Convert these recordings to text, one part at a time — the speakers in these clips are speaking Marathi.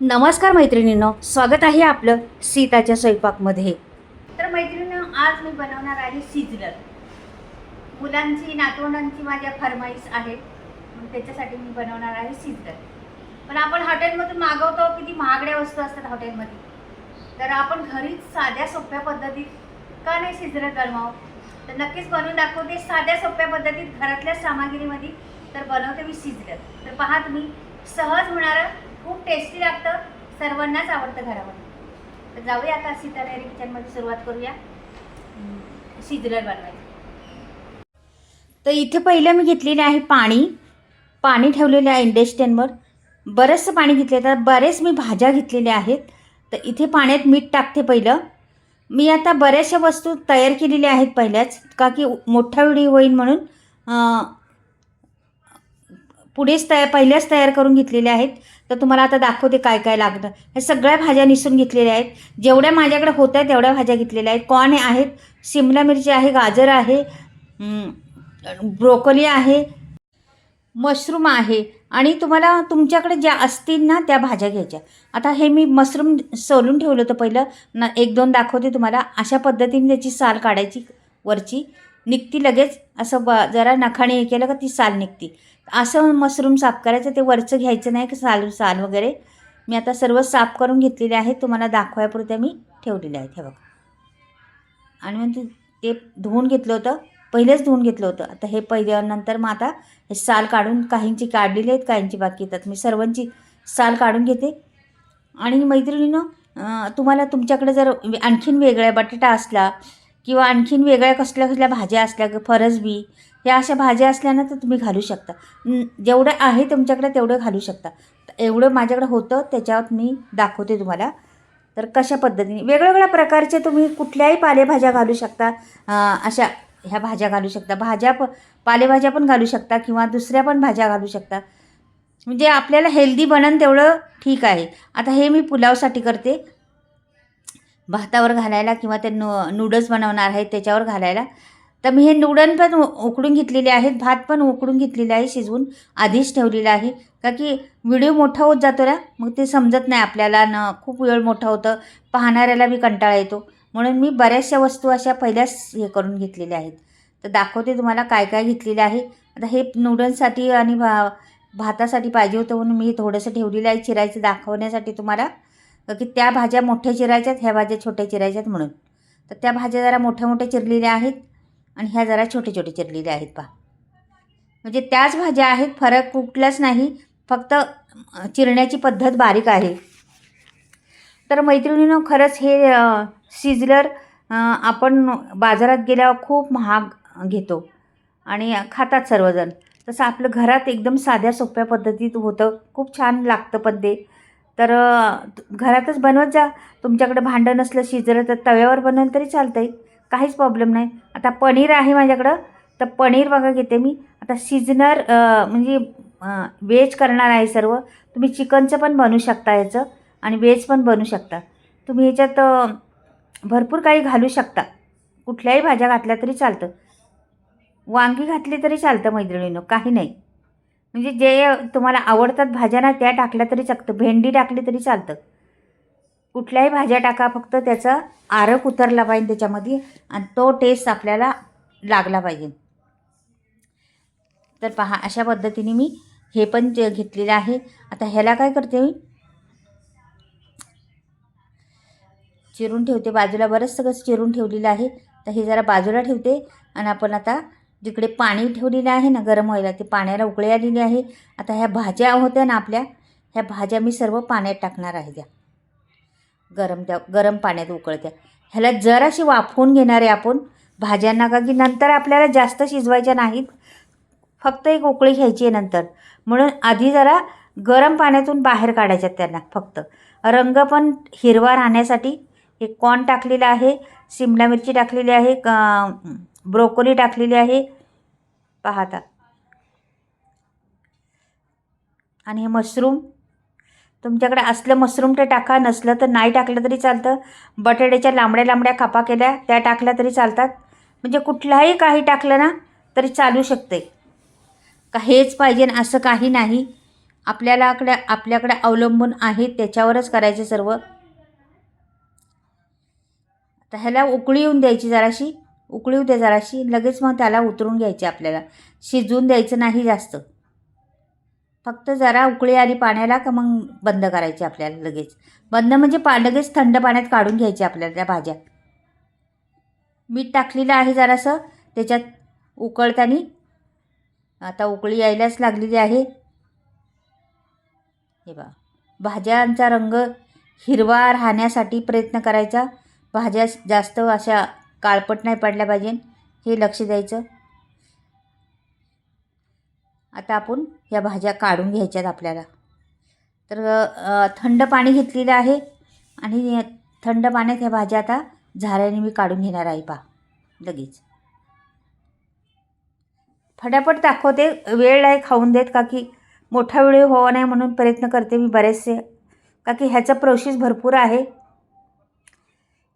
नमस्कार मैत्रिणींनो, स्वागत आहे आपलं सीताच्या स्वयंपाकमध्ये. तर मैत्रिणींनो, आज मी बनवणार आहे सिझलर. मुलांची नातवंडांची माझ्या फरमाईश आहे, मग त्याच्यासाठी मी बनवणार आहे सिझलर. पण आपण हॉटेलमधून मागवतो, किती महागड्या वस्तू असतात हॉटेलमध्ये. तर आपण घरीच साध्या सोप्या पद्धतीत का नाही सिझलर बनवावं? तर नक्कीच बनवून दाखवते साध्या सोप्या पद्धतीत घरातल्या सामग्रीमध्ये. तर बनवते मी सिझलर. तर पहा तुम्ही, सहज होणारं, खूप टेस्टी लागतं, सर्वांनाच आवडतं घरामध्ये. तर जाऊया आता सीता डेअरी किचनमध्ये सुरुवात करूया सिझलर बनवायचं. तर इथे पहिलं मी घेतलेलं आहे पाणी ठेवलेलं आहे इंडक्शनवर. बरंचसं पाणी घेतलं, तर बरेच मी भाज्या घेतलेल्या आहेत. तर इथे पाण्यात मीठ टाकते पहिलं. मी आता बऱ्याचशा वस्तू तयार केलेल्या आहेत पहिल्याच, का की मोठा व्हिडिओ होईल म्हणून पहिल्याच तयार करून घेतलेल्या आहेत. तर तुम्हाला आता दाखवते काय काय लागतं. हे सगळ्या भाज्या निसून घेतलेल्या आहेत. जेवढ्या माझ्याकडे होत्या तेवढ्या भाज्या घेतलेल्या आहेत. कॉर्न आहेत, शिमला मिरची आहे, गाजर आहे, ब्रोकोली आहे, मशरूम आहे, आणि तुम्हाला तुमच्याकडे ज्या असतील ना त्या भाज्या घ्यायच्या. आता हे मी मशरूम सोलून ठेवलं होतं पहिलं ना, एक दोन दाखवते तुम्हाला. अशा पद्धतीने त्याची साल काढायची, वरची निघती लगेच. असं जरा नखाने हे केलं का ती साल निघती. असं मशरूम साफ करायचं, ते वरचं घ्यायचं नाही का साल वगैरे. मी आता सर्व साफ करून घेतलेले आहेत, तुम्हाला दाखवायपुरत्या मी ठेवलेले आहेत. हे बघा. आणि मग ते धुवून घेतलं होतं, पहिलेच धुवून घेतलं होतं. आता हे पहिल्यानंतर मग आता हे साल काढून, काहींची काढलेली आहेत, काहींची बाकी येतात. मी सर्वांची साल काढून घेते. आणि मैत्रिणींनो, तुम्हाला तुमच्याकडे जर आणखीन वेगळ्या बटाटा असला किंवा आणखीन वेगळ्या कसल्या भाज्या असल्या, फरसबी, ह्या अशा भाज्या असल्या ना, तर तुम्ही घालू शकता. जेवढं आहे तुमच्याकडे तेवढं घालू शकता. एवढं माझ्याकडे होतं, त्याच्यावर मी दाखवते तुम्हाला. तर कशा पद्धतीने वेगवेगळ्या प्रकारचे तुम्ही कुठल्याही पालेभाज्या घालू शकता. अशा ह्या भाज्या घालू शकता, पालेभाज्या पण घालू शकता किंवा दुसऱ्या पण भाज्या घालू शकता. म्हणजे आपल्याला हेल्दी बनन तेवढं ठीक आहे. आता हे मी पुलावसाठी करते, भातावर घालायला किंवा ते नूडल्स बनवणार आहेत त्याच्यावर घालायला. तर मी हे नूडल पण उकडून घेतलेले आहेत, भात पण उकडून घेतलेले आहे, शिजवून आधीच ठेवलेलं आहे. का की व्हिडिओ मोठा होत जातो ना, मग ते समजत नाही आपल्याला, खूप वेळ मोठा होतं, पाहणाऱ्याला बी कंटाळा येतो. म्हणून मी बऱ्याचशा वस्तू अशा पहिल्याच हे करून घेतलेल्या आहेत. तर दाखवते तुम्हाला काय काय घेतलेलं आहे. आता हे नूडल्ससाठी आणि भातासाठी पाहिजे होतं म्हणून मी थोडंसं ठेवलेलं आहे चिरायचं, दाखवण्यासाठी तुम्हाला, की त्या भाज्या मोठ्या चिरायच्यात, ह्या भाज्या छोट्या चिरायच्यात म्हणून. तर त्या भाज्या जरा मोठ्या चिरलेल्या आहेत आणि ह्या जरा छोटे चिरलेल्या आहेत. पहा, म्हणजे त्याच भाज्या आहेत, फरक कुठलाच नाही, फक्त चिरण्याची पद्धत बारीक आहे. तर मैत्रिणींनो, खरंच हे सिझलर आपण बाजारात गेल्यावर खूप महाग घेतो आणि खातात सर्वजण. तसं आपलं घरात एकदम साध्या सोप्या पद्धतीत होतं, खूप छान लागतं पण ते. तर घरातच बनवत जा. तुमच्याकडे भांडं नसलं सिझलर तर तव्यावर बनवलं तरी चालतं आहे, काहीच प्रॉब्लेम नाही. आता पनीर आहे माझ्याकडं, तर पनीर बघा घेते मी. आता सिझलर म्हणजे व्हेज करणार आहे सर्व. तुम्ही चिकनचं पण बनवू शकता याचं, आणि व्हेज पण बनवू शकता. तुम्ही ह्याच्यात भरपूर काही घालू शकता, कुठल्याही भाज्या घातल्या तरी चालतं, वांगी घातली तरी चालतं मैत्रिणींनो, काही नाही. म्हणजे जे तुम्हाला आवडतात भाज्या ना, त्या टाकल्या तरी चालतं, भेंडी टाकली तरी चालतं, कुठल्याही भाज्या टाका, फक्त त्याचा आरक उतरला पाहिजे त्याच्यामध्ये आणि तो टेस्ट आपल्याला लागला पाहिजे. तर पहा, अशा पद्धतीने मी हे पण घेतलेलं आहे. आता ह्याला काय करते मी, चिरून ठेवते बाजूला, बरंच सगळं चिरून ठेवलेलं आहे. तर हे जरा बाजूला ठेवते आणि आपण आता जिकडे पाणी ठेवलेलं आहे ना गरम व्हायला, ते पाण्याला उकळी आलेली आहे. आता ह्या भाज्या होत्या ना आपल्या, ह्या भाज्या मी सर्व पाण्यात टाकणार आहे. त्या गरम पाण्यात उकळत्या, ह्याला जराशी वाफवून घेणार आहे आपण भाज्यांना, का की नंतर आपल्याला जास्त शिजवायच्या नाहीत, फक्त एक उकळी घ्यायची आहे नंतर. म्हणून आधी जरा गरम पाण्यातून बाहेर काढायच्यात त्यांना, फक्त रंग पण हिरवा राहण्यासाठी. हे कॉर्न टाकलेलं आहे, शिमला मिरची टाकलेली आहे, ब्रोकोली टाकलेली आहे, पाहता. आणि हे मशरूम, तुमच्याकडे असलं मशरूम ते टाका, नसलं तर नाही टाकलं तरी चालतं. बटाट्याच्या लांबड्या कापा केल्या त्या टाकल्या तरी चालतात. म्हणजे कुठलाही काही टाकलं ना तरी चालू शकते, का हेच पाहिजे असं काही नाही. आपल्याकडे अवलंबून आहे, त्याच्यावरच करायचं सर्व. तर ह्याला उकळी येऊन द्यायची, जराशी उकळी येऊ दे जराशी, लगेच मग त्याला उतरून घ्यायचे आपल्याला. शिजवून द्यायचं नाही जास्त, फक्त जरा उकळी आली पाण्याला का मग बंद करायची आपल्याला लगेच. बंद म्हणजे लगेच थंड पाण्यात काढून घ्यायची आपल्याला त्या भाज्या. मीठ टाकलेलं आहे जरासं त्याच्यात उकळताना. आता उकळी यायलाच लागलेली आहे. हे बघा, भाज्यांचा रंग हिरवा राहण्यासाठी प्रयत्न करायचा. भाज्या जास्त अशा काळपट नाही पडल्या पाहिजे, हे लक्ष द्यायचं. आता आपण या भाज्या काढून घ्यायच्यात आपल्याला. तर थंड पाणी घेतलेलं आहे आणि थंड पाण्यात ह्या भाज्या आता झाऱ्याने मी काढून घेणार आहे. पहा लगेच फटाफट दाखवते, वेळ नाही खाऊन देत, का की मोठा व्हिडिओ व्हावा नाही म्हणून प्रयत्न करते मी बरेचसे, का की ह्याचा प्रोसेस भरपूर आहे.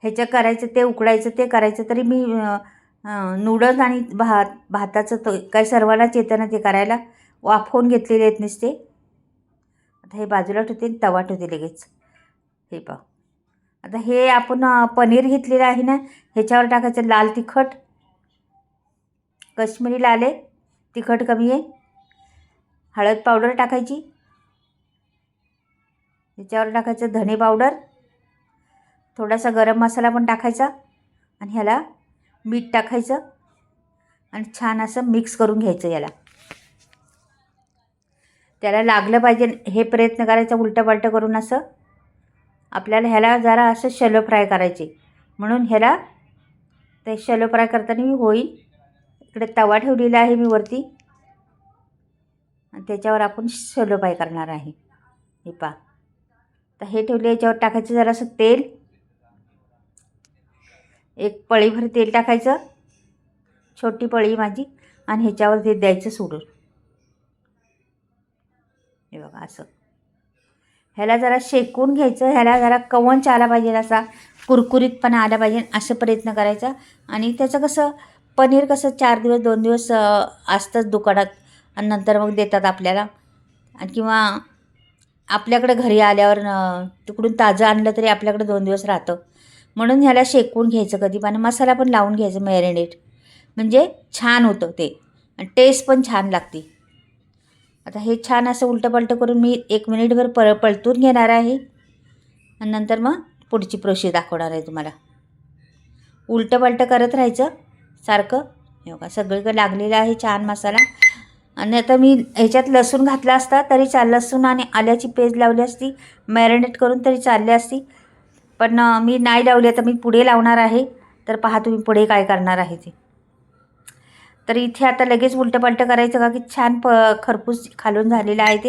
ह्याचं करायचं, ते उकडायचं, ते करायचं. तरी मी नूडल्स आणि भाताचं तो काय सर्वांनाच येतं ना ते करायला. वाफवून घेतलेले आहेत नुसते. आता हे बाजूला ठेवते, तवा ठेवते लगेच. हे पहा, आता हे आपण पनीर घेतलेलं आहे ना, ह्याच्यावर टाकायचं लाल तिखट, कश्मीरी लाल आहे, तिखट कमी आहे. हळद पावडर टाकायची, ह्याच्यावर टाकायचं धणे पावडर, थोडासा गरम मसाला पण टाकायचा आणि ह्याला मीठ टाकायचं आणि छान असं मिक्स करून घ्यायचं. याला त्याला लागलं पाहिजे हे प्रयत्न करायचा, उलटं पलटं करून. असं आपल्याला ह्याला जरा असं शॅलो फ्राय करायचे, म्हणून ह्याला ते शॅलो फ्राय करताना मी होईल. इकडे तवा ठेवलेला आहे मी वरती आणि त्याच्यावर आपण शॅलो फ्राय करणार आहे. हे पहा, तर हे ठेवले, याच्यावर टाकायचं जरासं तेल, एक पळीभर तेल टाकायचं, छोटी पळी माझी, आणि ह्याच्यावर ते द्यायचं सोडून. हे बघा असं ह्याला जरा शेकून घ्यायचं. ह्याला जरा कवंच आला पाहिजे, असा कुरकुरीतपणा आला पाहिजे, असं प्रयत्न करायचा. आणि त्याचं कसं पनीर कसं 4 दिवस 2 दिवस असतंच दुकानात आणि नंतर मग देतात आपल्याला. आणि किंवा आपल्याकडे घरी आल्यावर तिकडून ताजं आणलं तरी आपल्याकडे 2 दिवस राहतं. म्हणून ह्याला शेकून घ्यायचं कधी पण. मसाला पण लावून घ्यायचं मॅरिनेट, म्हणजे छान होतं ते आणि टेस्ट पण छान लागते. आता हे छान असं उलटं पलटं करून मी 1 मिनिटभर पलटून घेणार आहे आणि नंतर मग पुढची प्रोसेस दाखवणार आहे तुम्हाला. उलटं पलटं करत राहायचं सारखं. हे बघा सगळीकडे लागलेला आहे छान मसाला. आणि आता मी ह्याच्यात लसूण घातला असता तरी लसूण आणि आल्याची पेस्ट लावली असती मॅरिनेट करून तरी चालली असती, पण मी नाही लावली. आता मी पुढे लावणार आहे, तर पहा तुम्ही पुढे काय करणार आहे ते. तर इथे आता लगेच उलटं पलटं करायचं, का की छान खरपूस खालून झालेलं आहे, ते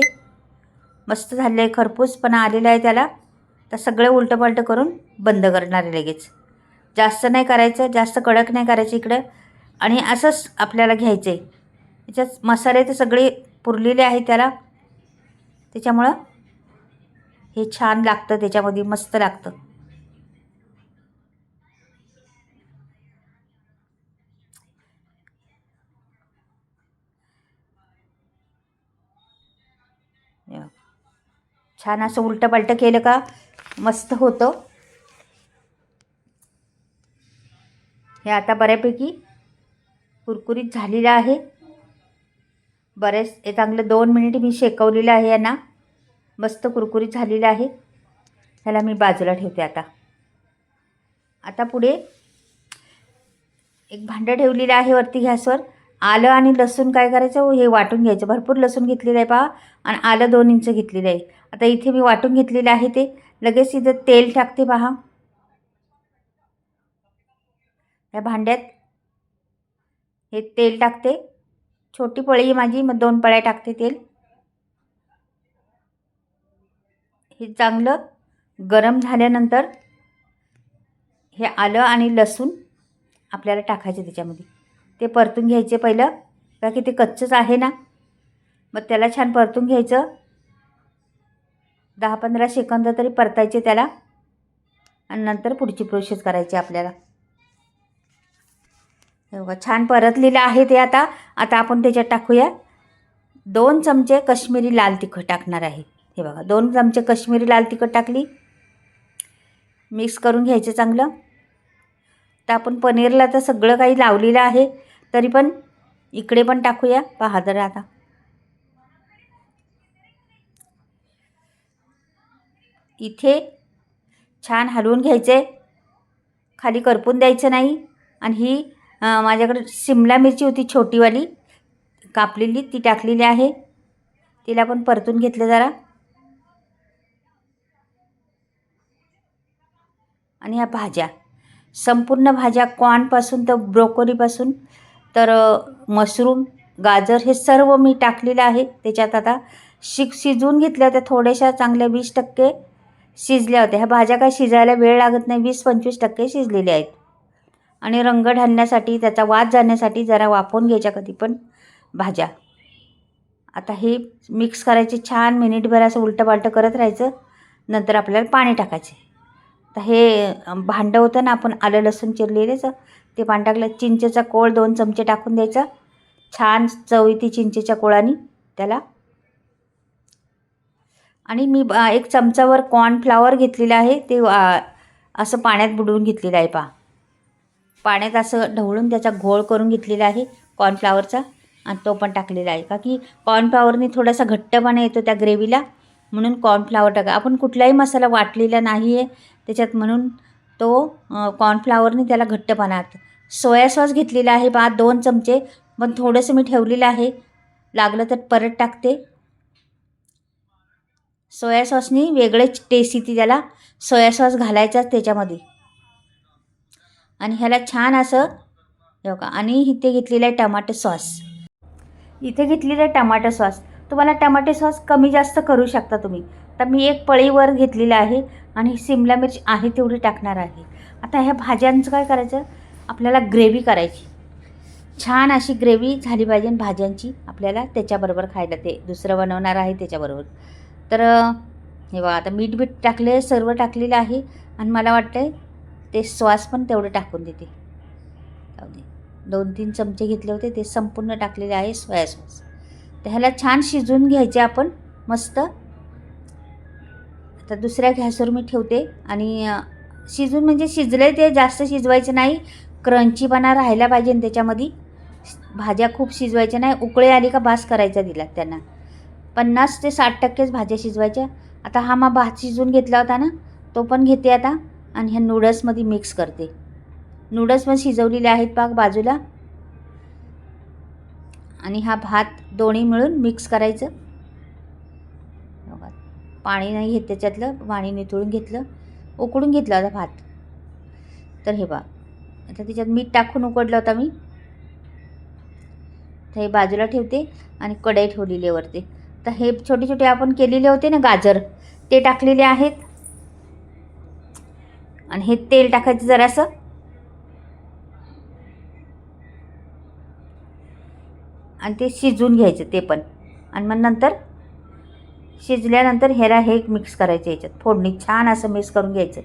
मस्त झालेलं आहे, खरपूस पण आलेलं आहे त्याला. तर सगळं उलटं पलटं करून बंद करणार आहे लगेच. जास्त नाही करायचं, जास्त कडक नाही करायचं इकडं. आणि असंच आपल्याला घ्यायचं आहे. त्याच्यात मसाले तर सगळे पुरलेले आहेत त्याला, त्याच्यामुळं हे छान लागतं, त्याच्यामध्ये मस्त लागतं. छान असं उलटं पलटं केलं का मस्त होतं. हे आता बऱ्यापैकी कुरकुरीत झालेलं आहे. बरेच चांगलं 2 मिनिट मी शेकवलेलं आहे यांना, मस्त कुरकुरीत झालेलं आहे. ह्याला मी बाजूला ठेवते. आता पुढे एक भांडं ठेवलेलं आहे वरती गॅसवर. आलं आणि लसूण काय करायचं, हे वाटून घ्यायचं. भरपूर लसूण घेतलेलं आहे पहा, आणि आलं 2 इंच घेतलेलं आहे. आता इथे मी वाटून घेतलेलं आहे ते. लगेच इथं तेल टाकते पहा या भांड्यात. हे तेल टाकते, छोटी पळी आहे माझी, मग 2 पळ्या टाकते तेल. हे चांगलं गरम झाल्यानंतर हे आलं आणि लसूण आपल्याला टाकायचं त्याच्यामध्ये. ते परतून घ्यायचे पहिलं, का की ते कच्चंच आहे ना, मग त्याला छान परतून घ्यायचं. 10-15 सेकंद तरी परतायचे त्याला, आणि नंतर पुढची प्रोसेस करायची आपल्याला. हे बघा छान परतलेलं आहे ते. आता आपण त्याच्यात टाकूया 2 चमचे काश्मीरी लाल तिखट टाकणार आहे. हे बघा 2 चमचे काश्मीरी लाल तिखट टाकली. मिक्स करून घ्यायचं चांगलं. तर आपण पनीरला तर सगळं काही लावलेलं आहे, तरी पण इकडे पण टाकूया. पहा जर आता इथे छान हलवून घ्यायचे, खाली करपून द्यायचं नाही. आणि ही माझ्याकडे शिमला मिरची होती छोटीवाली कापलेली, ती टाकलेली आहे. तिला पण परतून घेतलं जरा. आणि ह्या भाज्या संपूर्ण भाज्या कॉर्नपासून तर ब्रोकोलीपासून तर मशरूम, गाजर हे सर्व मी टाकलेलं आहे त्याच्यात. आता शिजवून घेतल्या होत्या थोड्याशा, चांगल्या 20% शिजल्या होत्या. ह्या भाज्या काय शिजायला वेळ लागत नाही, 20-25% शिजलेल्या आहेत. आणि रंग ढालण्यासाठी, त्याचा वास जाण्यासाठी जरा वाफवून घ्यायच्या कधी पण भाज्या. आता हे मिक्स करायचे छान, मिनिटभर असं उलटं पालटं करत राहायचं. नंतर आपल्याला पाणी टाकायचे. तर हे भांडं होतं ना आपण आलं लसूण चिरलेलंच, ते पाणी टाकलं. चिंचेचा कोळ 2 चमचे टाकून द्यायचा. छान चव येते चिंचेच्या कोळाने त्याला. आणि मी 1 चमचावर कॉर्नफ्लॉवर घेतलेलं आहे, ते असं पाण्यात बुडवून घेतलेलं आहे. पहा पाण्यात असं ढवळून त्याचा घोळ करून घेतलेला आहे कॉर्नफ्लॉवरचा, आणि तो पण टाकलेला आहे. का की कॉर्नफ्लॉवरने थोडासा घट्टपणा येतो त्या ग्रेव्हीला, म्हणून कॉर्नफ्लॉवर टाका. आपण कुठलाही मसाला वाटलेला नाही आहे त्याच्यात, म्हणून तो कॉर्नफ्लॉवरने त्याला घट्टपणा येतो. सोया सॉस घेतलेला आहे 2 चमचे, पण थोडंसं मी ठेवलेलं आहे, लागलं तर परत टाकते. सोया सॉसनी वेगळेच टेस्ट येते त्याला, सोया सॉस घालायचाच त्याच्यामध्ये. आणि ह्याला छान असं बघा. आणि इथे घेतलेलं आहे टमाटो सॉस. इथे घेतलेलं आहे टमाटो सॉस. तुम्हाला टमाटो सॉस कमी जास्त करू शकता तुम्ही. तर मी 1 पळीवर घेतलेलं आहे आणि शिमला मिरची आहे तेवढी टाकणार आहे. आता ह्या भाज्यांचं काय करायचं, आपल्याला ग्रेव्ही करायची. छान अशी ग्रेव्ही झाली पाहिजे भाज्यांची आपल्याला त्याच्याबरोबर खायला. ते दुसरं बनवणार आहे त्याच्याबरोबर. तर हे बघा आता मीठ टाकले, सर्व टाकलेलं आहे. आणि मला वाटतं ते सॉस पण तेवढं टाकून देते. 2-3 चमचे घेतले होते, ते संपूर्ण टाकलेले आहे सोया सॉस. तर ह्याला छान शिजवून घ्यायचे आपण मस्त. आता दुसऱ्या गॅसवर मी ठेवते. आणि शिजून म्हणजे शिजले, ते जास्त शिजवायचं नाही, क्रंचीपणा राहायला पाहिजे त्याच्यामध्ये. भाज्या खूप शिजवायच्या नाही, उकळी आली का बास करायचा दिला त्यांना. 50 ते 60% भाज्या शिजवायच्या. आता हा मग भात शिजवून घेतला होता ना, तो पण घेते आता आणि ह्या नूडल्समध्ये मिक्स करते. नूडल्स पण शिजवलेले आहेत पाक बाजूला. आणि हा भात दोन्ही मिळून मिक्स करायचं. पाणी नाही घेत त्याच्यातलं, पाणी निथळून घेतलं, उकडून घेतला होता भात. तर हे बघा आता त्याच्यात मीठ टाकून उकडलं होता मी. तर हे बाजूला ठेवते आणि कढई ठेवलेली वरती. तर हे छोटे छोटे आपण केलेले होते ना गाजर, ते टाकलेले आहेत. आणि हे तेल टाकायचं जरासं. आणि ते शिजवून घ्यायचं ते पण. आणि मग नंतर शिजल्यानंतर ह्याला हे मिक्स करायचं, याच्यात फोडणी छान असं मिक्स करून घ्यायचं.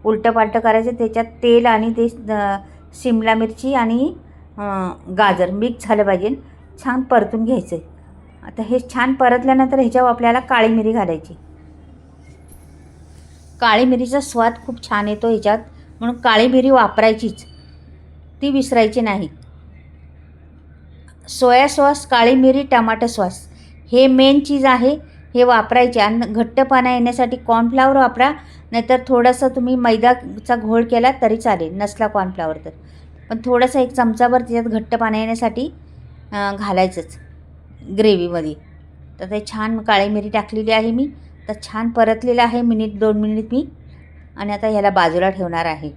उलटं पालटं करायचं. त्याच्यात तेल आणि ते शिमला मिरची आणि गाजर मिक्स झालं पाहिजे, छान परतून घ्यायचं. आता हे छान परतल्यानंतर ह्याच्यावर आपल्याला काळी मिरी घालायची. काळी मिरीचा स्वाद खूप छान येतो ह्याच्यात, म्हणून काळी मिरी वापरायचीच, ती विसरायची नाही. सोया सॉस, काळी मिरी, टमाटो सॉस हे मेन चीज आहे, हे वापरायचे. आणि घट्टपणा येण्यासाठी कॉर्नफ्लॉवर वापरा, नाहीतर थोडंसं तुम्ही मैदाचा घोळ केला तरी चालेल, नसला कॉर्नफ्लॉवर तर. पण थोडंसं 1 चमचाभर त्याच्यात घट्टपणा येण्यासाठी घालायचंच ग्रेव्हीमध्ये. तर ते छान काळी मिरी टाकलेली आहे मी. तर छान परतलेलं आहे 1-2 मिनिट मी. आणि आता ह्याला बाजूला ठेवणार आहे.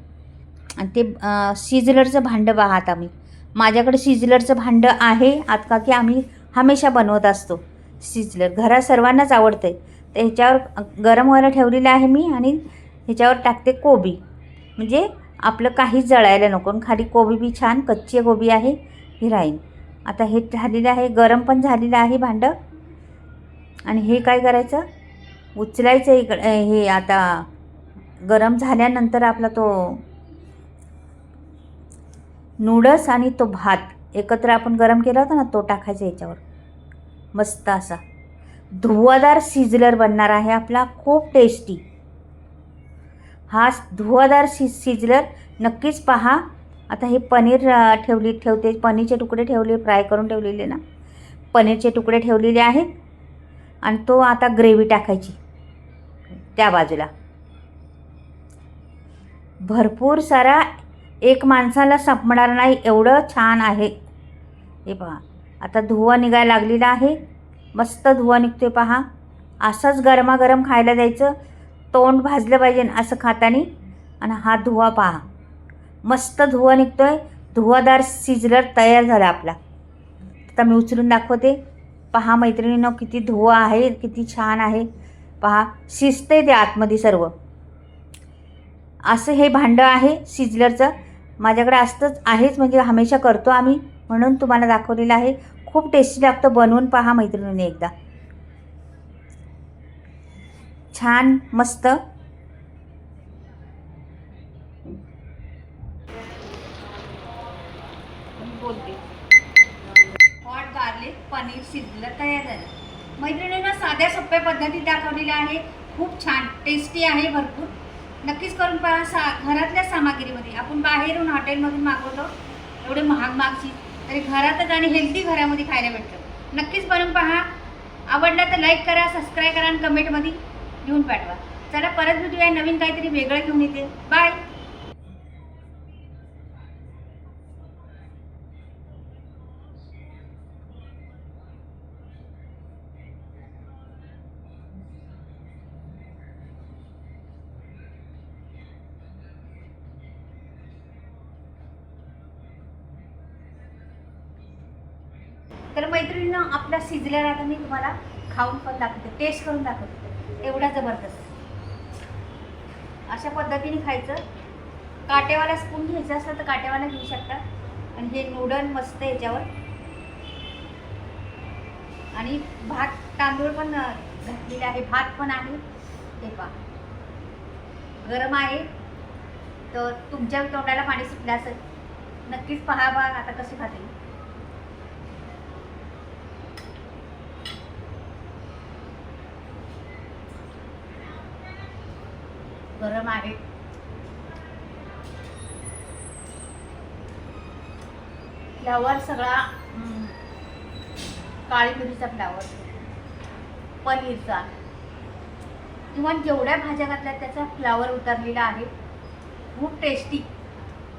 आणि ते सिझलरचं भांडं पहा. आता मी माझ्याकडे सिझलरचं भांडं आहे आता, का की आम्ही हमेशा बनवत असतो सिझलर, घरात सर्वांनाच आवडतं आहे. तर ह्याच्यावर गरम व्हायला ठेवलेलं आहे मी. आणि ह्याच्यावर टाकते कोबी, म्हणजे आपलं काहीच जळायला नको. खाली कोबी बी छान कच्ची कोबी आहे, ही राहील. आता हे झालेलं आहे, गरम पण झालेलं आहे भांडं. आणि हे काय करायचं, उचलायचं इकडे. हे आता गरम झाल्यानंतर आपला तो नूडल्स आणि तो भात एकत्र आपण गरम केला होता ना, तो टाकायचा याच्यावर मस्त असा धुवादार सिझलर बनणार आहे आपला, खूप टेस्टी. हा धुवादार सिझलर नक्कीच पहा. आता हे पनीर ठेवते, पनीरचे तुकडे ठेवले, फ्राय करून ठेवलेले ना, पनीरचे तुकडे ठेवलेले आहेत. आणि तो आता ग्रेव्ही टाकायची त्या बाजूला. भरपूर सारा, एक माणसाला संपणार नाही एवढं छान आहे हे पहा. आता धुवा निघायला लागलेला आहे, मस्त धुवा निघतोय पहा. असंच गरमागरम खायला द्यायचं, तोंड भाजलं पाहिजे असं खातानी. आणि हा धुवा पहा, मस्त धुवा निघतोय. धुवादार सिझलर तयार झाला आपला. आता मी उचलून दाखवते. पहा मैत्रिणींनो, किती धुवा आहे, किती छान आहे पहा. शिजते ते आतमध्ये सर्व. असं हे भांडं आहे सिझलरचं, माझ्याकडे असतंच आहेच, म्हणजे हमेशा करतो आम्ही, म्हणून तुम्हाला दाखवलेलं आहे. खूप टेस्टी लागतं, बनवून पहा मैत्रिणींनी एकदा. छान मस्त. बोलते हॉट गार्लिक पनीर सिझलर तयार झालं मैत्रिणींना. साध्या सोप्या पद्धतीत दाखवलेलं आहे, खूप छान टेस्टी आहे. भरपूर नक्कीच करून पहा. घरातल्या सामग्रीमध्ये, आपण बाहेरून हॉटेलमधून मागवतो एवढे महाग चीज, तरी घरातच आणि हेल्दी घरामध्ये खायला भेटतं. नक्कीच बनवून पहा. आवडला तर लाईक करा, सबस्क्राईब करा आणि कमेंटमध्ये लिहून पाठवा. चला परत भेटूया, नवीन काहीतरी वेगळं घेऊन येते. बाय. तर मैत्रिणींना आपला सिझलर आता मी तुम्हाला खाऊन पण दाखवते, टेस्ट करून दाखवते. एवढा जबरदस्त अशा पद्धतीने खायचं. काटेवाला स्पून घ्यायचा असलं तर काटेवाला घेऊ शकता. आणि हे नूडल मस्त याच्यावर. आणि भात तांदूळ पण घातलेले आहे, भात पण आहे. हे पहा गरम आहे, तर तुमच्या तोंडाला पाणी सुटलं असेल. नक्कीच पहा बा आता कशी खाते. गरम आहे. फ्लावर सगळा काळी मिरीचा फ्लावर, पनीरचा, किंवा जेवढ्या भाज्या घातल्या त्याचा फ्लावर उतरलेला आहे. खूप टेस्टी,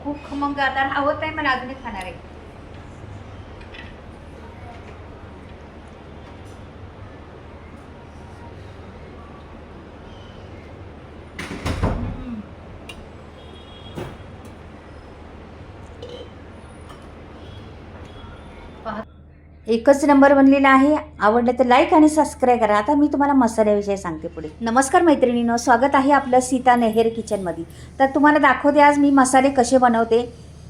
खूप खमंग. आता राहत नाही, मला अजूनच खाणार आहे. एकच नंबर बनलेला आहे. आवडलं तर लाईक आणि सबस्क्राईब करा. आता मी तुम्हाला मसाल्याविषयी सांगते पुढे. नमस्कार मैत्रिणींनो, स्वागत आहे आपलं सीता नेहेर किचनमध्ये. तर तुम्हाला दाखवते आज मी मसाले कसे बनवते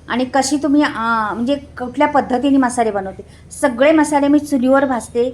आणि कशी तुम्ही म्हणजे कुठल्या पद्धतीने मसाले बनवते. सगळे मसाले मी चुलीवर भाजते,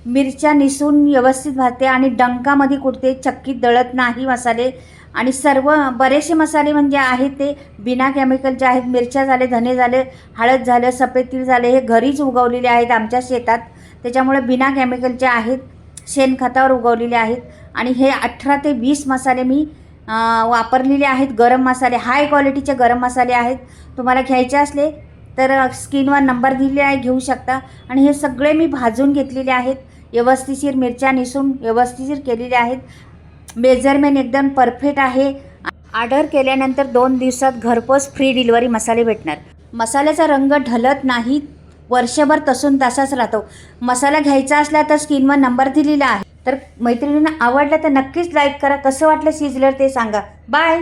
मिरच्या निसून व्यवस्थित भाजते आणि डंकामध्ये कुटते, चक्कीत दळत नाही मसाले. आणि सर्व बरेचसे मसाले म्हणजे आहेत ते बिना केमिकलचे आहेत. मिरच्या झाले, धने झाले, हळद झालं, सफेद तीळ झाले, हे घरीच उगवलेले आहेत आमच्या शेतात, त्याच्यामुळे बिना केमिकलचे आहेत, शेणखतावर उगवलेले आहेत. आणि हे 18 ते 20 मसाले मी वापरलेले आहेत. गरम मसाले, हाय क्वालिटीचे गरम मसाले आहेत. तुम्हाला घ्यायचे असले तर स्क्रीनवर नंबर दिलेला आहे, घेऊ शकता. आणि हे सगळे मी भाजून घेतलेले आहेत, व्यवस्थिशीर मिरच्या निसून व्यवस्थिशीर केलेले आहेत. मेजरमेंट एकदम परफेक्ट आहे. ऑर्डर केल्यानंतर 2 दिवसात घरपोच फ्री डिलिव्हरी मसाले भेटणार. मसाल्याचा रंग ढलत नाही, वर्षभर तसून तसाच राहतो. मसाला घ्यायचा असला तर स्क्रीनवर नंबर दिलेला आहे. तर मैत्रिणींना आवडलं तर नक्कीच लाईक करा. कसं वाटलं सिझलर ते सांगा. बाय.